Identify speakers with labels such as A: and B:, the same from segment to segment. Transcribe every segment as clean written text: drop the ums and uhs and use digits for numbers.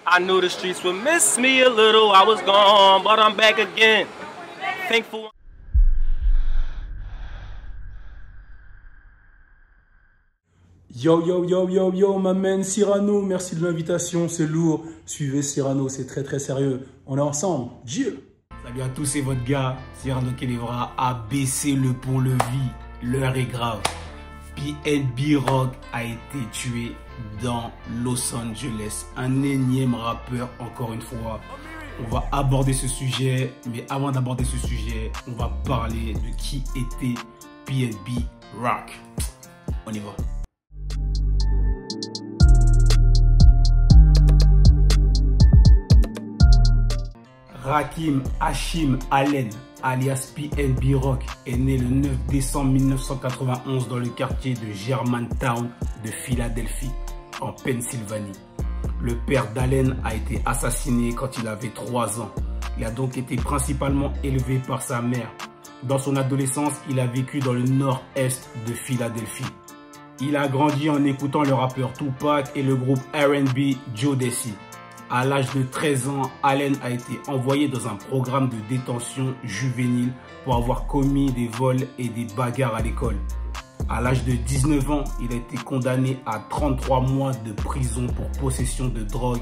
A: I knew the streets would miss me a little. I was gone, but I'm back again. Thankful.
B: Yo, yo, yo, yo, yo, ma man Cyrano, merci de l'invitation, c'est lourd. Suivez Cyrano, c'est très très sérieux. On est ensemble, Dieu.
C: Salut à tous, c'est votre gars, Cyrano Kelevra, a baissé le pont-levis. L'heure est grave. PNB Rock a été tué dans Los Angeles. Un énième rappeur, encore une fois. On va aborder ce sujet, mais avant d'aborder ce sujet, on va parler de qui était PNB Rock. On y va. Rakim Hashim Allen, alias PNB Rock, est né le 9 décembre 1991 dans le quartier de Germantown de Philadelphie, en Pennsylvanie. Le père d'Allen a été assassiné quand il avait 3 ans. Il a donc été principalement élevé par sa mère. Dans son adolescence, il a vécu dans le nord-est de Philadelphie. Il a grandi en écoutant le rappeur Tupac et le groupe R&B Jodeci. À l'âge de 13 ans, Allen a été envoyé dans un programme de détention juvénile pour avoir commis des vols et des bagarres à l'école. À l'âge de 19 ans, il a été condamné à 33 mois de prison pour possession de drogue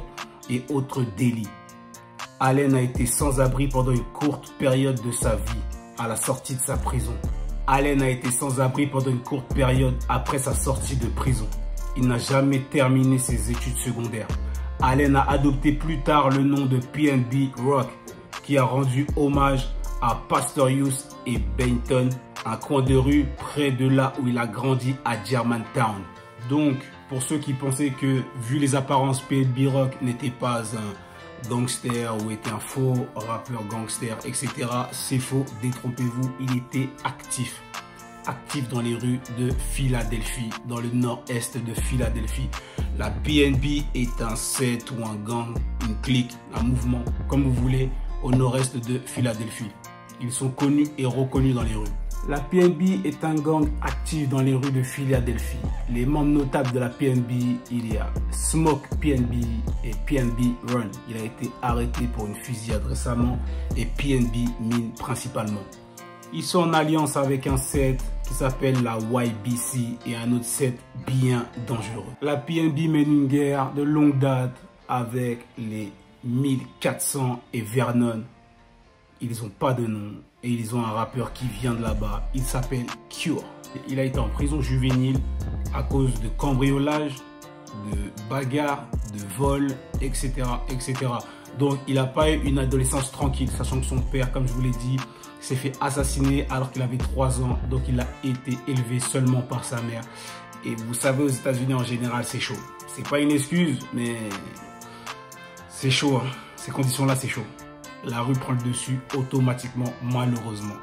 C: et autres délits. Allen a été sans abri pendant une courte période de sa vie à la sortie de sa prison. Allen a été sans abri pendant une courte période après sa sortie de prison. Il n'a jamais terminé ses études secondaires. Allen a adopté plus tard le nom de PNB Rock, qui a rendu hommage à Pastorius et Benton, un coin de rue près de là où il a grandi à Germantown. Donc, pour ceux qui pensaient que, vu les apparences, PNB Rock n'était pas un gangster ou était un faux rappeur gangster, etc., c'est faux, détrompez-vous, il était actif dans les rues de Philadelphie, dans le nord-est de Philadelphie. La PNB est un set ou un gang, une clique, un mouvement, comme vous voulez, au nord-est de Philadelphie. Ils sont connus et reconnus dans les rues. La PNB est un gang actif dans les rues de Philadelphie. Les membres notables de la PNB, il y a Smoke PNB et PNB Run. Il a été arrêté pour une fusillade récemment et PNB Mine principalement. Ils sont en alliance avec un set qui s'appelle la YBC et un autre set bien dangereux. La PNB mène une guerre de longue date avec les 1400 et Vernon. Ils n'ont pas de nom et ils ont un rappeur qui vient de là-bas. Il s'appelle Cure. Il a été en prison juvénile à cause de cambriolage, de bagarres, de vols, etc., etc. Donc il n'a pas eu une adolescence tranquille, sachant que son père, comme je vous l'ai dit, s'est fait assassiner alors qu'il avait 3 ans. Donc il a été élevé seulement par sa mère. Et vous savez, aux États-Unis en général, c'est chaud. C'est pas une excuse, mais c'est chaud. Hein. Ces conditions-là, c'est chaud. La rue prend le dessus automatiquement, malheureusement.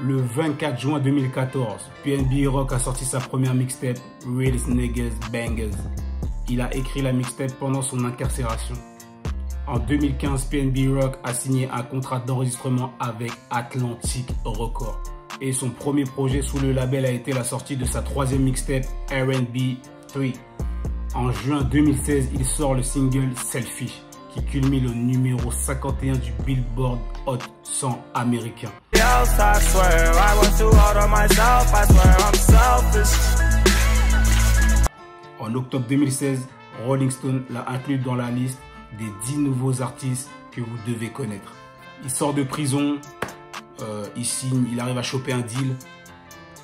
C: Le 24 juin 2014, PNB Rock a sorti sa première mixtape, Real Niggas Bangers. Il a écrit la mixtape pendant son incarcération. En 2015, PNB Rock a signé un contrat d'enregistrement avec Atlantic Records. Et son premier projet sous le label a été la sortie de sa 3e mixtape, R&B 3. En juin 2016, il sort le single Selfish, qui culmine au numéro 51 du Billboard Hot 100 américain. En octobre 2016, Rolling Stone l'a inclus dans la liste des 10 nouveaux artistes que vous devez connaître. Il sort de prison, il signe, il arrive à choper un deal.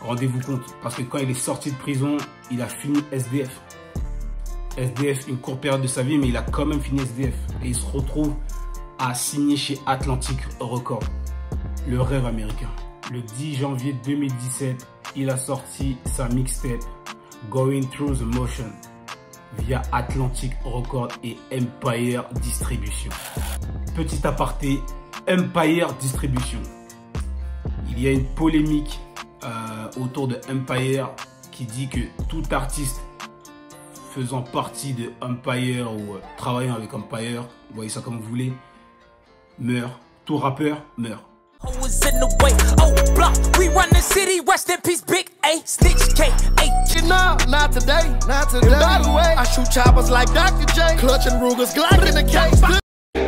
C: Rendez-vous compte, parce que quand il est sorti de prison, il a fini SDF. SDF, une courte période de sa vie, mais il a quand même fini SDF. Et il se retrouve à signer chez Atlantic Records. Le rêve américain. Le 10 janvier 2017, il a sorti sa mixtape Going Through the Motion via Atlantic Records et Empire Distribution. Petit aparté, Empire Distribution. Il y a une polémique autour de Empire qui dit que tout artiste faisant partie de Empire ou travaillant avec Empire, vous voyez ça comme vous voulez, meurt. Tout rappeur meurt.
D: Was in the way, oh block, we run the city, rest in peace, big A, Stitch K, H.
E: No, not today, not today. And by the way, I shoot choppers like Dr. J, clutching Rugers, Glock in the case.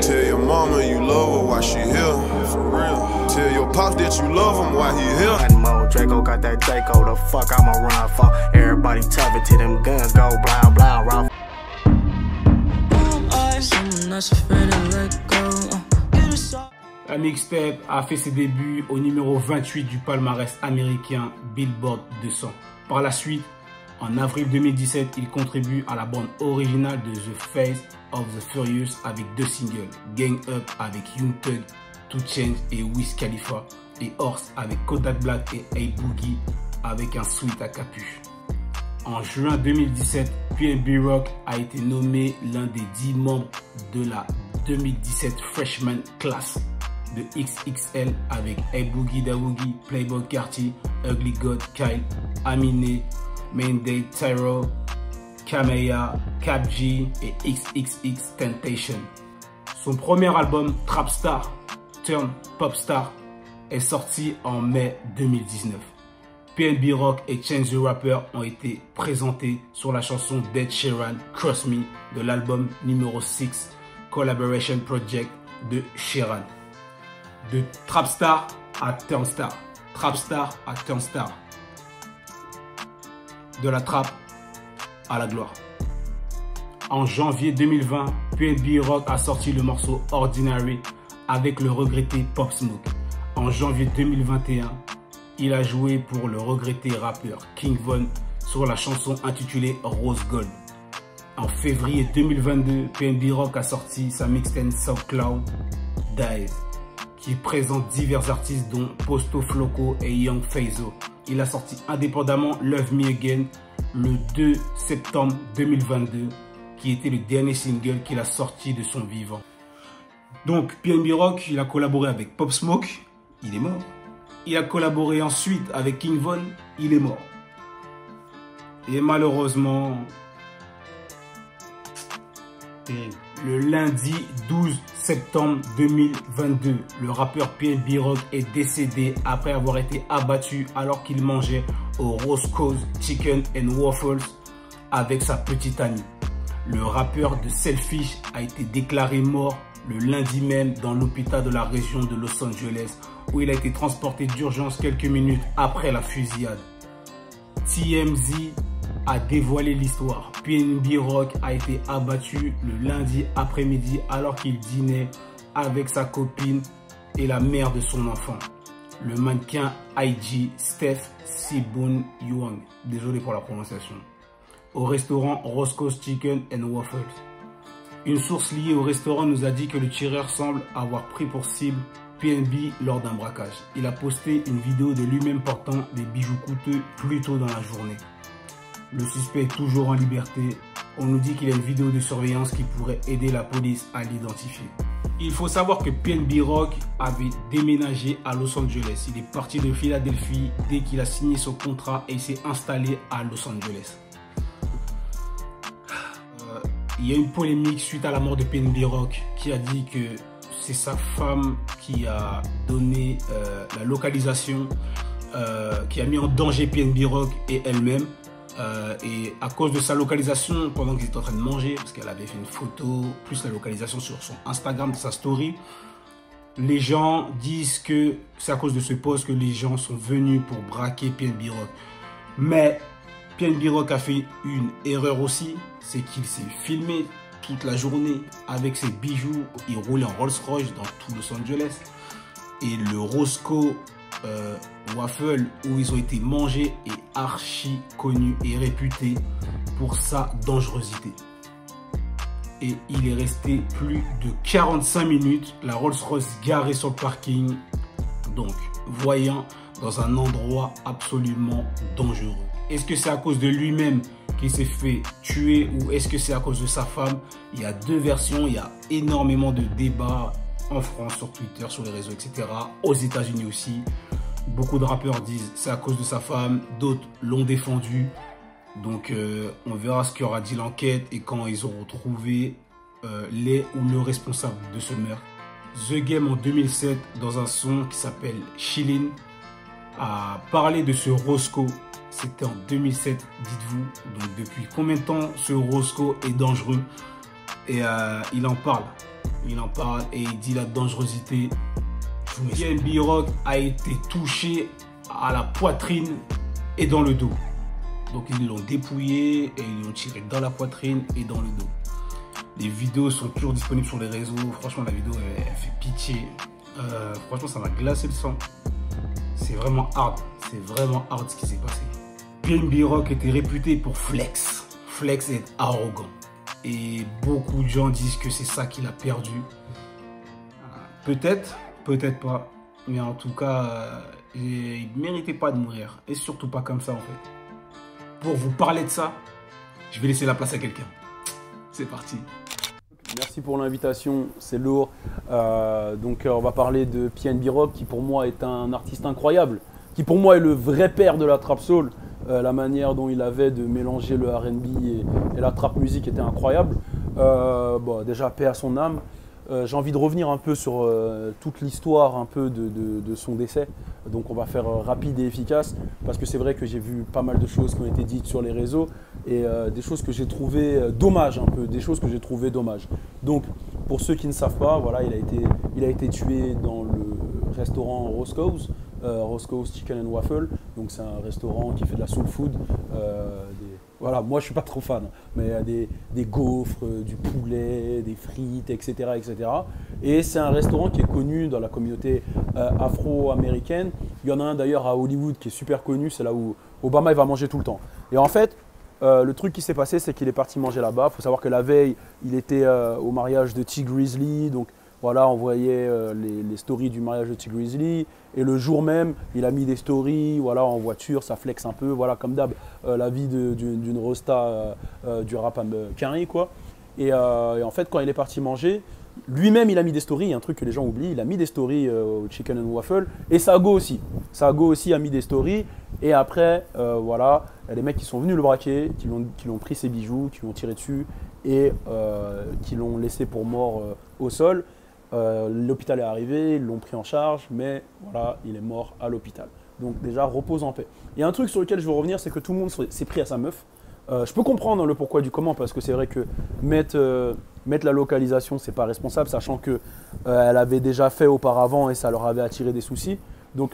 F: Tell your mama you love her while she here, for real. Tell your pops that you love him while he here.
G: And Mo Draco got that Draco, the fuck I'ma run for. Everybody tough it till them guns go blah blah raw.
C: La mixtape a fait ses débuts au numéro 28 du palmarès américain Billboard 200. Par la suite, en avril 2017, il contribue à la bande originale de The Face of the Furious avec 2 singles, Gang Up avec Young Thug, 2 Chainz et Wiz Khalifa, et Horse avec Kodak Black et A-Boogie avec un suite à capuche. En juin 2017, PNB Rock a été nommé l'un des 10 membres de la 2017 Freshman Class de XXL avec A-Boogie Dawoogie, Playboi Carti, Ugly God, Kyle, Aminé, Mayday, Tyro, Kameya, Cap G et XXX Temptation. Son premier album Trap Star Turn Pop Star est sorti en mai 2019. PNB Rock et Chance the Rapper ont été présentés sur la chanson Dead Sheeran Cross Me de l'album numéro 6 Collaboration Project de Sheeran. De Trap Star à Turn Star, Trap Star à Turn Star, de la trappe à la gloire. En janvier 2020, PNB Rock a sorti le morceau Ordinary avec le regretté Pop Smoke. En janvier 2021, il a joué pour le regretté rappeur King Von sur la chanson intitulée Rose Gold. En février 2022, PNB Rock a sorti sa mixtape SoundCloud Dies, qui présente divers artistes dont Posto Floco et Young Faizo. Il a sorti indépendamment Love Me Again le 2 septembre 2022, qui était le dernier single qu'il a sorti de son vivant. Donc PNB Rock, il a collaboré avec Pop Smoke, il est mort. Il a collaboré ensuite avec King Von, il est mort. Et malheureusement, le lundi 12 septembre 2022, le rappeur PNB Rock est décédé après avoir été abattu alors qu'il mangeait au Roscoe's Chicken and Waffles avec sa petite amie. Le rappeur de Selfish a été déclaré mort le lundi même dans l'hôpital de la région de Los Angeles, où il a été transporté d'urgence quelques minutes après la fusillade. TMZ a dévoilé l'histoire. PNB Rock a été abattu le lundi après-midi alors qu'il dînait avec sa copine et la mère de son enfant, le mannequin IG Steph Sibun Yuang, désolé pour la prononciation, au restaurant Roscoe's Chicken and Waffles. Une source liée au restaurant nous a dit que le tireur semble avoir pris pour cible PNB lors d'un braquage. Il a posté une vidéo de lui-même portant des bijoux coûteux plus tôt dans la journée. Le suspect est toujours en liberté. On nous dit qu'il y a une vidéo de surveillance qui pourrait aider la police à l'identifier. Il faut savoir que PNB Rock avait déménagé à Los Angeles. Il est parti de Philadelphie dès qu'il a signé son contrat et il s'est installé à Los Angeles. Il y a une polémique suite à la mort de PNB Rock qui a dit que c'est sa femme qui a donné la localisation, qui a mis en danger PNB Rock et elle-même. Et à cause de sa localisation, pendant qu'ils étaient en train de manger, parce qu'elle avait fait une photo, plus la localisation sur son Instagram, de sa story, les gens disent que c'est à cause de ce post que les gens sont venus pour braquer PNB Rock. Mais PNB Rock a fait une erreur aussi, c'est qu'il s'est filmé toute la journée avec ses bijoux. Il roulait en Rolls Royce dans tout Los Angeles. Et le Roscoe Waffle où ils ont été mangés est archi connu et réputé pour sa dangerosité. Et il est resté plus de 45 minutes, la Rolls Royce garée sur le parking, donc voyant dans un endroit absolument dangereux. Est-ce que c'est à cause de lui-même qu'il s'est fait tuer ou est-ce que c'est à cause de sa femme? Il y a deux versions, il y a énormément de débats en France, sur Twitter, sur les réseaux, etc. Aux États-Unis aussi. Beaucoup de rappeurs disent c'est à cause de sa femme, d'autres l'ont défendu. Donc on verra ce qu'aura dit l'enquête et quand ils auront trouvé les ou le responsable de ce meurtre. The Game en 2007 dans un son qui s'appelle Chillin' a parlé de ce Roscoe. C'était en 2007, dites-vous. Donc depuis combien de temps ce Roscoe est dangereux? Et il en parle. Il en parle et il dit la dangerosité. PNB Rock a été touché à la poitrine et dans le dos. Donc ils l'ont dépouillé et ils l'ont tiré dans la poitrine et dans le dos. Les vidéos sont toujours disponibles sur les réseaux. Franchement, la vidéo, elle fait pitié. Franchement, ça m'a glacé le sang. C'est vraiment hard. C'est vraiment hard ce qui s'est passé. PNB Rock était réputé pour flex. Flex et être arrogant. Et beaucoup de gens disent que c'est ça qu'il a perdu. Peut-être, peut-être pas. Mais en tout cas, il ne méritait pas de mourir. Et surtout pas comme ça, en fait. Pour vous parler de ça, je vais laisser la place à quelqu'un. C'est parti.
B: Merci pour l'invitation, c'est lourd. Donc on va parler de PNB Rock qui pour moi est un artiste incroyable, qui pour moi est le vrai père de la trap soul. La manière dont il avait de mélanger le R&B et la trap music était incroyable. Bon, déjà paix à son âme. J'ai envie de revenir un peu sur toute l'histoire un peu de son décès. Donc on va faire rapide et efficace parce que c'est vrai que j'ai vu pas mal de choses qui ont été dites sur les réseaux et des choses que j'ai trouvées dommages un peu, des choses que j'ai trouvées dommages. Donc pour ceux qui ne savent pas, voilà, il a été tué dans le restaurant Roscoe's, Roscoe's Chicken and Waffle. Donc c'est un restaurant qui fait de la soul food. Voilà, moi je suis pas trop fan, mais il y a des gaufres, du poulet, des frites, etc. etc. Et c'est un restaurant qui est connu dans la communauté afro-américaine. Il y en a un d'ailleurs à Hollywood qui est super connu, c'est là où Obama il va manger tout le temps. Et en fait, le truc qui s'est passé, c'est qu'il est parti manger là-bas. Il faut savoir que la veille, il était au mariage de T Grizzly, donc voilà, on voyait les stories du mariage de T Grizzly. Et le jour même, il a mis des stories, voilà, en voiture, ça flex un peu, voilà, comme d'hab, la vie d'une rosta du rap américain, quoi. Et en fait, quand il est parti manger, lui-même, il a mis des stories, un truc que les gens oublient, il a mis des stories au Chicken and Waffle, et Sago aussi. Sago aussi a mis des stories, et après, voilà, il y a des mecs qui sont venus le braquer, qui l'ont pris ses bijoux, qui l'ont tiré dessus, et qui l'ont laissé pour mort au sol. L'hôpital est arrivé, ils l'ont pris en charge, mais voilà, il est mort à l'hôpital. Donc déjà, repose en paix. Et un truc sur lequel je veux revenir, c'est que tout le monde s'est pris à sa meuf. Je peux comprendre le pourquoi du comment, parce que c'est vrai que mettre la localisation, c'est pas responsable, sachant que elle avait déjà fait auparavant et ça leur avait attiré des soucis. Donc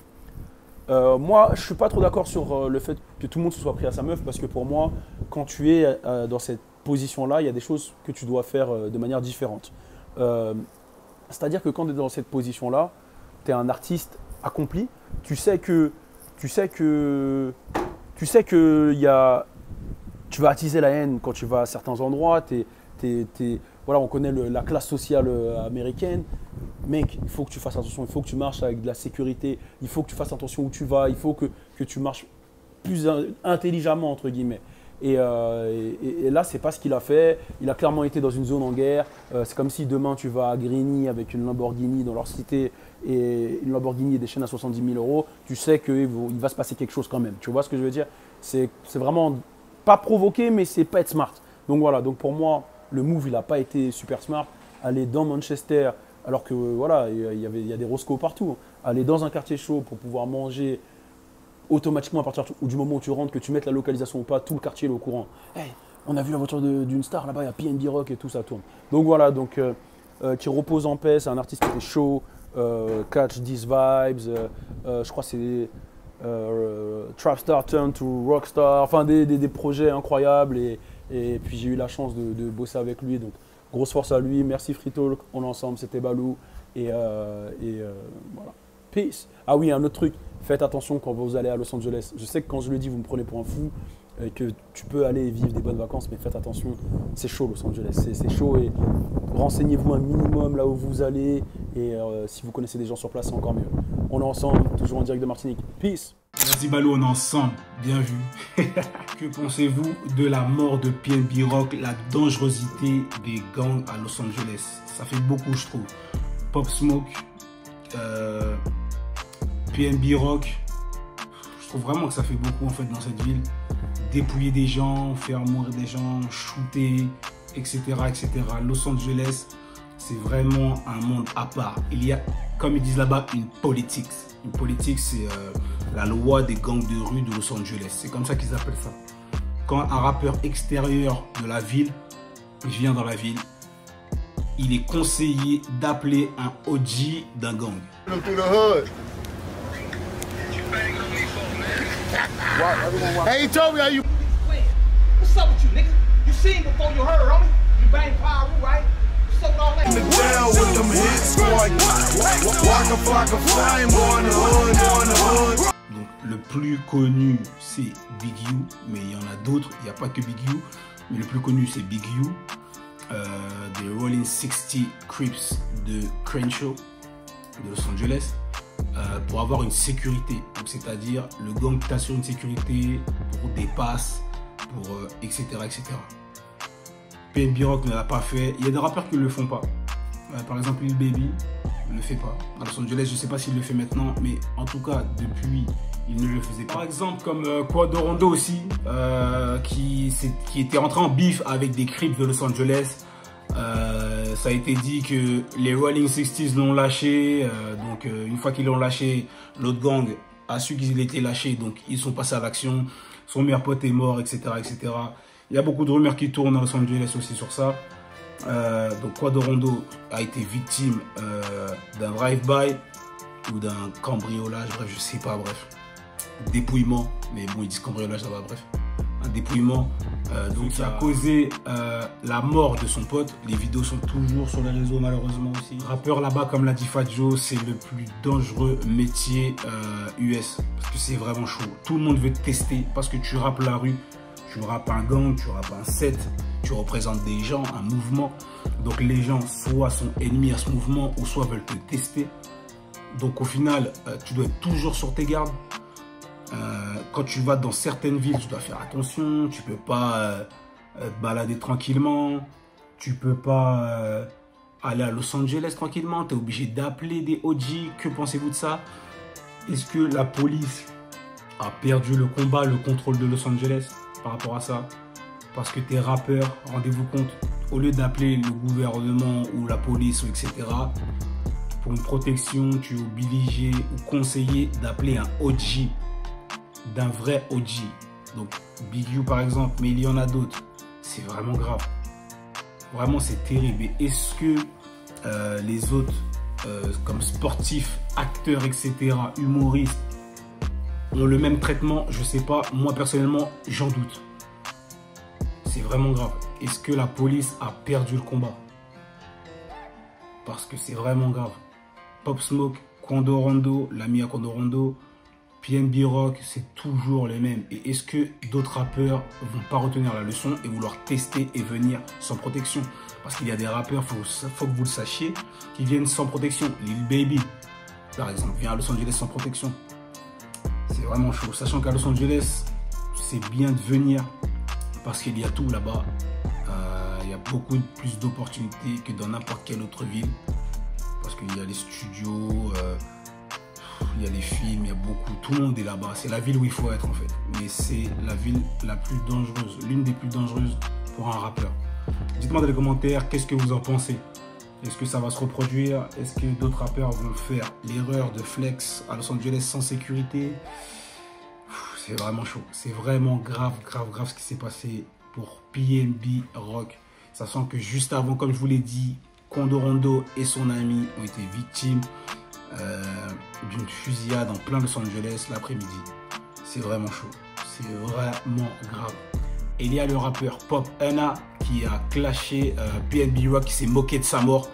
B: moi, je suis pas trop d'accord sur le fait que tout le monde se soit pris à sa meuf, parce que pour moi, quand tu es dans cette position-là, il y a des choses que tu dois faire de manière différente. C'est-à-dire que quand tu es dans cette position-là, tu es un artiste accompli, tu sais que tu vas attiser la haine quand tu vas à certains endroits. Voilà, on connaît la classe sociale américaine. Mec, il faut que tu fasses attention, il faut que tu marches avec de la sécurité, il faut que tu fasses attention où tu vas, il faut que tu marches plus intelligemment, entre guillemets. Et là, c'est pas ce qu'il a fait. Il a clairement été dans une zone en guerre. C'est comme si demain tu vas à Grigny avec une Lamborghini dans leur cité et une Lamborghini et des chaînes à 70 000 €. Tu sais qu'il va se passer quelque chose quand même. Tu vois ce que je veux dire? C'est vraiment pas provoquer, mais c'est pas être smart. Donc voilà. Donc pour moi, le move, il n'a pas été super smart. Aller dans Manchester, alors que voilà, il y a des Roscoe partout. Aller dans un quartier chaud pour pouvoir manger. Automatiquement, à partir du moment où tu rentres, que tu mettes la localisation ou pas, tout le quartier est au courant. Hey, on a vu la voiture d'une star là-bas, il y a PNB Rock et tout, ça tourne. Donc voilà, donc qui repose en paix, c'est un artiste qui était chaud, Catch These Vibes, je crois que c'est Trapstar Turn to Rockstar, enfin des projets incroyables et puis j'ai eu la chance de bosser avec lui, donc grosse force à lui, merci Free Talk, on est ensemble, c'était Balou et voilà. Peace. Ah oui, un autre truc, faites attention quand vous allez à Los Angeles. Je sais que quand je le dis, vous me prenez pour un fou, et que tu peux aller vivre des bonnes vacances, mais faites attention, c'est chaud Los Angeles, c'est chaud et renseignez-vous un minimum là où vous allez et si vous connaissez des gens sur place, c'est encore mieux. On est ensemble, toujours en direct de Martinique. Peace.
C: Merci Balou, on est ensemble, bien vu. Que pensez-vous de la mort de PNB Rock, la dangerosité des gangs à Los Angeles? Ça fait beaucoup, je trouve. Pop Smoke, PNB Rock, je trouve vraiment que ça fait beaucoup en fait dans cette ville. Dépouiller des gens, faire mourir des gens, shooter, etc. etc. Los Angeles, c'est vraiment un monde à part. Il y a, comme ils disent là-bas, une politique. Une politique, c'est la loi des gangs de rue de Los Angeles. C'est comme ça qu'ils appellent ça. Quand un rappeur extérieur de la ville vient dans la ville, il est conseillé d'appeler un OG d'un gang.
E: Hey, he told me how you.
H: What's up with you, nigga? You seen before you heard, homie? You bang Pyro, right? What's up with all that?
F: The jail with them hits, boy. Walk a flock of flame, boy, in the hood, boy, in the hood.
C: Donc, le plus connu, c'est Big U, mais il y en a d'autres. Il n'y a pas que Big U, mais le plus connu, c'est Big U. Des Rolling 60 Crips de Crenshaw, de Los Angeles, pour avoir une sécurité. C'est-à-dire, le gang t'assure une sécurité pour des passes, pour etc. etc. PNB Rock ne l'a pas fait. Il y a des rappeurs qui ne le font pas. Par exemple, Lil Baby ne le fait pas. À Los Angeles, je ne sais pas s'il le fait maintenant, mais en tout cas, depuis, il ne le faisait pas. Par exemple, comme Quado Rondo aussi, qui était rentré en bif avec des Crips de Los Angeles. Ça a été dit que les Rolling 60s l'ont lâché. Donc, une fois qu'ils l'ont lâché, l'autre gang a su qu'ils étaient lâchés. Donc, ils sont passés à l'action. Son meilleur pote est mort, etc., etc. Il y a beaucoup de rumeurs qui tournent à Los Angeles aussi sur ça. Donc Quado Rondo a été victime d'un drive-by ou d'un cambriolage, bref, je sais pas, bref. Dépouillement, mais bon, ils disent cambriolage là-bas, bref. Un dépouillement, donc qui a causé la mort de son pote. Les vidéos sont toujours sur les réseaux, malheureusement aussi. Rappeur là-bas, comme l'a dit Fat Joe, c'est le plus dangereux métier US. Parce que c'est vraiment chaud. Tout le monde veut te tester parce que tu rappes la rue. Tu rappes un gang, tu rappes un set, tu représentes des gens, un mouvement. Donc les gens soit sont ennemis à ce mouvement ou soit veulent te tester. Donc au final, tu dois être toujours sur tes gardes. Quand tu vas dans certaines villes, tu dois faire attention. Tu peux pas te balader tranquillement. Tu peux pas aller à Los Angeles tranquillement. Tu es obligé d'appeler des OG. Que pensez-vous de ça? Est-ce que la police a perdu le combat, le contrôle de Los Angeles par rapport à ça? Parce que tes rappeurs, rendez-vous compte, au lieu d'appeler le gouvernement ou la police, etc., pour une protection, tu es obligé ou conseillé d'appeler un OG, d'un vrai OG. Donc Big U par exemple, mais il y en a d'autres. C'est vraiment grave. Vraiment, c'est terrible. Et est-ce que les autres, comme sportifs, acteurs, etc., humoristes, ont le même traitement? Je sais pas. Moi, personnellement, j'en doute. C'est vraiment grave. Est-ce que la police a perdu le combat? Parce que c'est vraiment grave. Pop Smoke, Quado Rondo, l'ami à Quado Rondo, PNB Rock, c'est toujours les mêmes. Et est-ce que d'autres rappeurs vont pas retenir la leçon et vouloir tester et venir sans protection? Parce qu'il y a des rappeurs, faut que vous le sachiez, qui viennent sans protection. Lil Baby, par exemple, vient à Los Angeles sans protection. C'est vraiment chaud. Sachant qu'à Los Angeles, c'est bien de venir parce qu'il y a tout là-bas. Il y a beaucoup plus d'opportunités que dans n'importe quelle autre ville. Parce qu'il y a les studios, il y a les films, il y a beaucoup. Tout le monde est là-bas. C'est la ville où il faut être en fait. Mais c'est la ville la plus dangereuse, l'une des plus dangereuses pour un rappeur. Dites-moi dans les commentaires, qu'est-ce que vous en pensez? Est-ce que ça va se reproduire? Est-ce que d'autres rappeurs vont faire l'erreur de flex à Los Angeles sans sécurité? C'est vraiment chaud. C'est vraiment grave, grave, grave ce qui s'est passé pour PNB Rock. Sachant que juste avant, comme je vous l'ai dit, Quado Rondo et son ami ont été victimes d'une fusillade en plein Los Angeles l'après-midi. C'est vraiment chaud. C'est vraiment grave. Et il y a le rappeur Pop Una qui a clashé PNB Rock, qui s'est moqué de sa mort.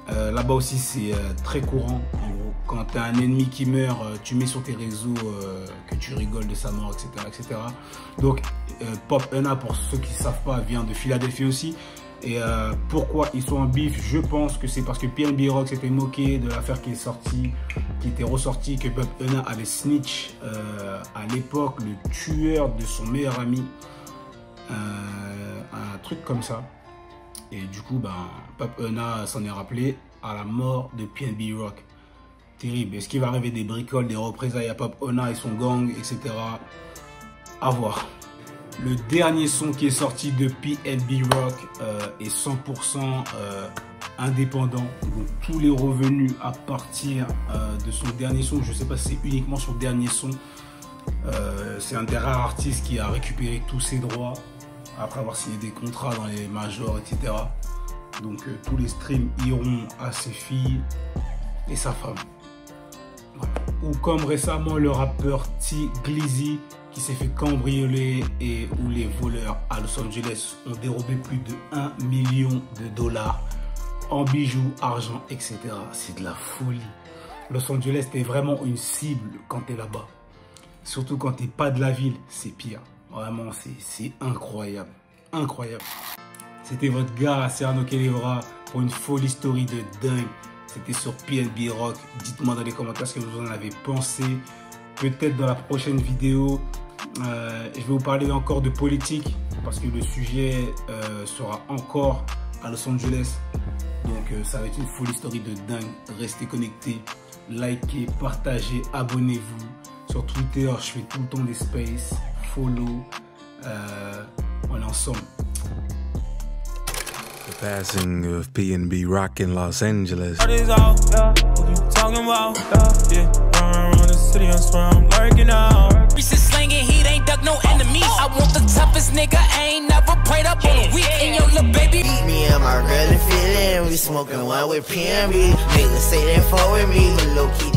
C: Là-bas aussi, c'est très courant. En gros, quand tu as un ennemi qui meurt, tu mets sur tes réseaux que tu rigoles de sa mort, etc. etc. Donc, Pop Una, pour ceux qui ne savent pas, vient de Philadelphie aussi. Et pourquoi ils sont en bif? Je pense que c'est parce que PNB Rock s'était moqué de l'affaire qui est sortie, qui était ressortie, que Pop Una avait snitch à l'époque le tueur de son meilleur ami. Un truc comme ça. Et du coup, Pop Una s'en est rappelé à la mort de PNB Rock. Terrible. Est-ce qu'il va arriver des bricoles, des représailles à Pop Una et son gang, etc. À voir. Le dernier son qui est sorti de PNB Rock est 100% indépendant. Donc tous les revenus à partir de son dernier son, je sais pas si c'est uniquement son dernier son, c'est un des rares artistes qui a récupéré tous ses droits après avoir signé des contrats dans les majors, etc. Donc tous les streams iront à ses filles et sa femme. Voilà. Ou comme récemment le rappeur T Glizzy qui s'est fait cambrioler et où les voleurs à Los Angeles ont dérobé plus de 1 million de dollars en bijoux, argent, etc. C'est de la folie. Los Angeles, t'es vraiment une cible quand t'es là-bas. Surtout quand t'es pas de la ville, c'est pire. Vraiment, c'est incroyable. Incroyable. C'était votre gars, Cyrano Kelevra, pour une folie story de dingue. C'était sur PNB Rock. Dites-moi dans les commentaires ce que vous en avez pensé. Peut-être dans la prochaine vidéo, je vais vous parler encore de politique parce que le sujet sera encore à Los Angeles. Donc ça va être une folie story de dingue. Restez connectés, likez, partagez, abonnez-vous. Sur Twitter, je fais tout le temps des spaces. Follow. On est ensemble.
I: The passing of PNB Rock in Los Angeles.
D: What is all? What you talking about? Yeah, around the city, I swear I'm lurking out. We just slinging heat, ain't duck no enemies. I want the toughest nigga, I ain't never prayed up on a week. And your little baby.
J: Me and my girl feeling, we smoking one with PNB. Niggas say they fuck with me, but low key.